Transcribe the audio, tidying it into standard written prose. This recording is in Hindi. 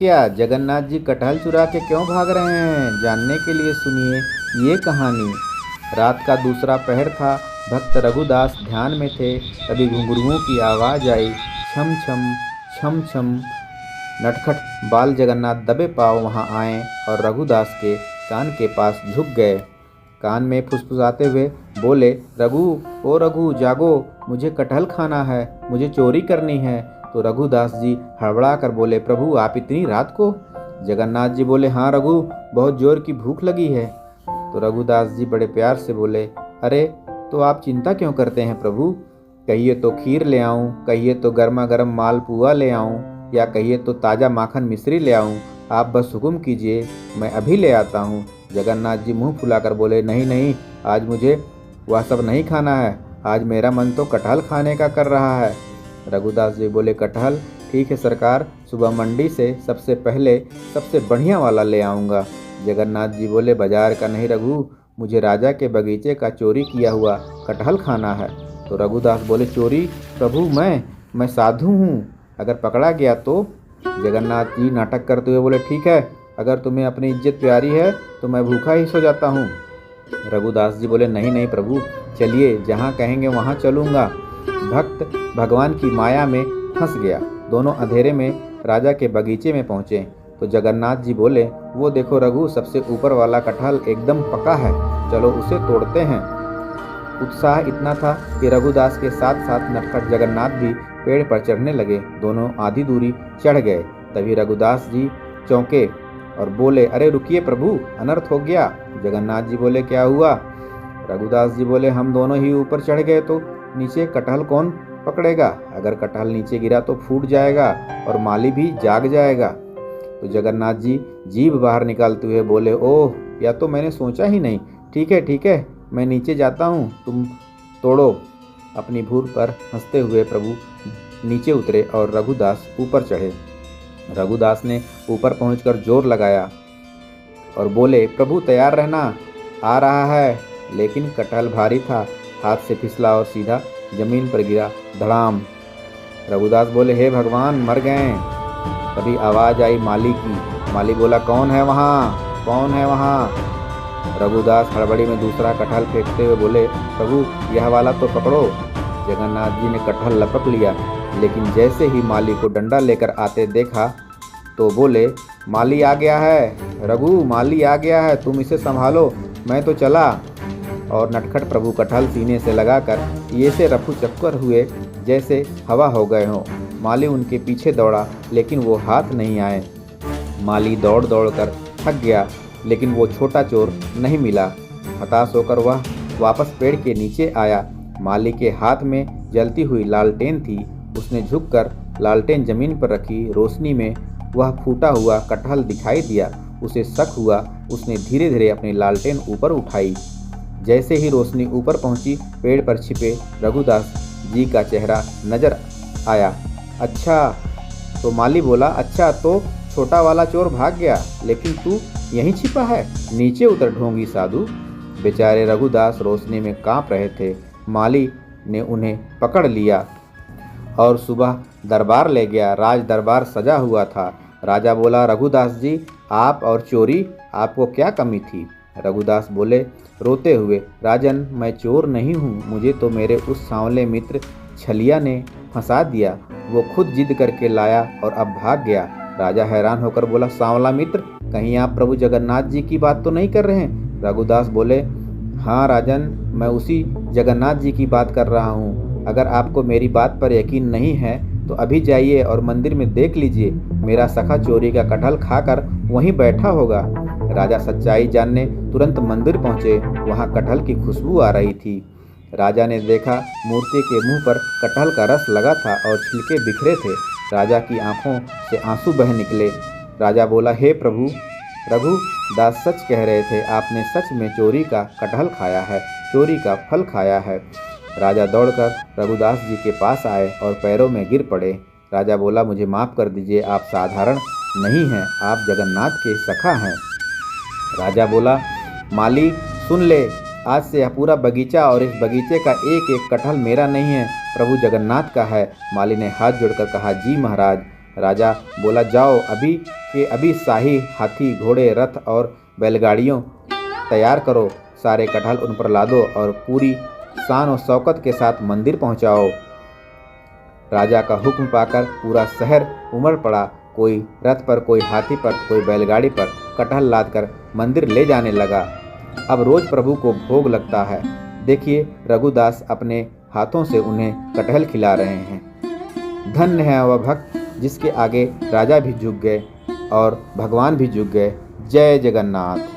क्या जगन्नाथ जी कटहल चुरा के क्यों भाग रहे हैं? जानने के लिए सुनिए ये कहानी। रात का दूसरा पहर था। भक्त रघुदास ध्यान में थे। तभी घुंघरुओं की आवाज़ आई, छम छम छम छम। नटखट बाल जगन्नाथ दबे पाँव वहां आए और रघुदास के कान के पास झुक गए। कान में फुसफुसाते हुए बोले, रघु, ओ रघु जागो, मुझे कटहल खाना है, मुझे चोरी करनी है। तो रघुदास जी हड़बड़ा कर बोले, प्रभु आप इतनी रात को? जगन्नाथ जी बोले, हाँ रघु, बहुत जोर की भूख लगी है। तो रघुदास जी बड़े प्यार से बोले, अरे तो आप चिंता क्यों करते हैं प्रभु? कहिए तो खीर ले आऊं, कहिए तो गर्मा गर्म मालपुआ ले आऊं, या कहिए तो ताज़ा माखन मिश्री ले आऊं। आप बस हुक्म कीजिए, मैं अभी ले आता हूँ। जगन्नाथ जी मुंह फुलाकर बोले, नहीं नहीं, आज मुझे वह सब नहीं खाना है। आज मेरा मन तो कटहल खाने का कर रहा है। रघुदास जी बोले, कटहल ठीक है सरकार, सुबह मंडी से सबसे पहले सबसे बढ़िया वाला ले आऊँगा। जगन्नाथ जी बोले, बाजार का नहीं रघु, मुझे राजा के बगीचे का चोरी किया हुआ कटहल खाना है। तो रघुदास बोले, चोरी? प्रभु मैं साधु हूँ, अगर पकड़ा गया तो? जगन्नाथ जी नाटक करते हुए बोले, ठीक है, अगर तुम्हें अपनी इज्जत प्यारी है तो मैं भूखा ही सो जाता हूँ। रघुदास जी बोले, नहीं नहीं प्रभु, चलिए, जहाँ कहेंगे वहाँ चलूँगा। भक्त भगवान की माया में फंस गया। दोनों अंधेरे में राजा के बगीचे में पहुँचे तो जगन्नाथ जी बोले, वो देखो रघु, सबसे ऊपर वाला कटहल एकदम पका है, चलो उसे तोड़ते हैं। उत्साह इतना था कि रघुदास के साथ साथ नटखट जगन्नाथ भी पेड़ पर चढ़ने लगे। दोनों आधी दूरी चढ़ गए। तभी रघुदास जी चौंके और बोले, अरे रुकिए प्रभु, अनर्थ हो गया। जगन्नाथ जी बोले, क्या हुआ? रघुदास जी बोले, हम दोनों ही ऊपर चढ़ गए तो नीचे कटहल कौन पकड़ेगा? अगर कटहल नीचे गिरा तो फूट जाएगा और माली भी जाग जाएगा। तो जगन्नाथ जी जीभ बाहर निकालते हुए बोले, ओह, या तो मैंने सोचा ही नहीं। ठीक है, मैं नीचे जाता हूँ, तुम तोड़ो। अपनी भूल पर हंसते हुए प्रभु नीचे उतरे और रघुदास ऊपर चढ़े। रघुदास ने ऊपर पहुंचकर जोर लगाया और बोले, प्रभु तैयार रहना, आ रहा है। लेकिन कटहल भारी था, हाथ से फिसला और सीधा जमीन पर गिरा, धड़ाम। रघुदास बोले, हे भगवान, मर गए। तभी आवाज़ आई माली की। माली बोला, कौन है वहाँ, कौन है वहाँ? रघुदास हड़बड़ी में दूसरा कटहल फेंकते हुए बोले, प्रभु यह वाला तो पकड़ो। जगन्नाथ जी ने कटहल लपक लिया, लेकिन जैसे ही माली को डंडा लेकर आते देखा तो बोले, माली आ गया है, रघु माली आ गया है, तुम इसे संभालो, मैं तो चला। और नटखट प्रभु कटहल सीने से लगाकर ये से रफू चक्कर हुए जैसे हवा हो गए हों। माली उनके पीछे दौड़ा, लेकिन वो हाथ नहीं आए। माली दौड़ दौड़ कर थक गया, लेकिन वो छोटा चोर नहीं मिला। हताश होकर वह वापस पेड़ के नीचे आया। माली के हाथ में जलती हुई लालटेन थी। उसने झुककर लालटेन जमीन पर रखी। रोशनी में वह फूटा हुआ कटहल दिखाई दिया। उसे शक हुआ। उसने धीरे धीरे अपनी लालटेन ऊपर उठाई। जैसे ही रोशनी ऊपर पहुंची, पेड़ पर छिपे रघुदास जी का चेहरा नजर आया। अच्छा, तो माली बोला, अच्छा तो छोटा वाला चोर भाग गया, लेकिन तू यहीं छिपा है? नीचे उतर ढोंगी साधु। बेचारे रघुदास रोशनी में कांप रहे थे। माली ने उन्हें पकड़ लिया और सुबह दरबार ले गया। राज दरबार सजा हुआ था। राजा बोला, रघुदास जी, आप और चोरी, आपको क्या कमी थी? रघुदास बोले रोते हुए, राजन, मैं चोर नहीं हूँ, मुझे तो मेरे उस सांवले मित्र छलिया ने फंसा दिया। वो खुद जिद करके लाया और अब भाग गया। राजा हैरान होकर बोला, सांवला मित्र? कहीं आप प्रभु जगन्नाथ जी की बात तो नहीं कर रहे हैं? रघुदास बोले, हाँ राजन, मैं उसी जगन्नाथ जी की बात कर रहा हूँ। अगर आपको मेरी बात पर यकीन नहीं है तो अभी जाइए और मंदिर में देख लीजिए, मेरा सखा चोरी का कटहल खाकर वहीं बैठा होगा। राजा सच्चाई जानने तुरंत मंदिर पहुँचे। वहाँ कटहल की खुशबू आ रही थी। राजा ने देखा, मूर्ति के मुंह पर कटहल का रस लगा था और छिलके बिखरे थे। राजा की आंखों से आंसू बह निकले। राजा बोला, हे प्रभु, रघुदास सच कह रहे थे, आपने सच में चोरी का कटहल खाया है, चोरी का फल खाया है। राजा दौड़कर रघुदास जी के पास आए और पैरों में गिर पड़े। राजा बोला, मुझे माफ़ कर दीजिए, आप साधारण नहीं हैं, आप जगन्नाथ के सखा हैं। राजा बोला, माली सुन ले, आज से यह पूरा बगीचा और इस बगीचे का एक एक कटहल मेरा नहीं है, प्रभु जगन्नाथ का है। माली ने हाथ जोड़कर कहा, जी महाराज। राजा बोला, जाओ, अभी कि अभी शाही हाथी, घोड़े, रथ और बैलगाड़ियों तैयार करो, सारे कटहल उन पर लादो और पूरी शान और शौकत के साथ मंदिर पहुंचाओ। राजा का हुक्म पाकर पूरा शहर उमड़ पड़ा। कोई रथ पर, कोई हाथी पर, कोई बैलगाड़ी पर कटहल लादकर मंदिर ले जाने लगा। अब रोज प्रभु को भोग लगता है। देखिए, रघुदास अपने हाथों से उन्हें कटहल खिला रहे हैं। धन्य है वह भक्त जिसके आगे राजा भी झुक गए और भगवान भी झुक गए। जय जगन्नाथ।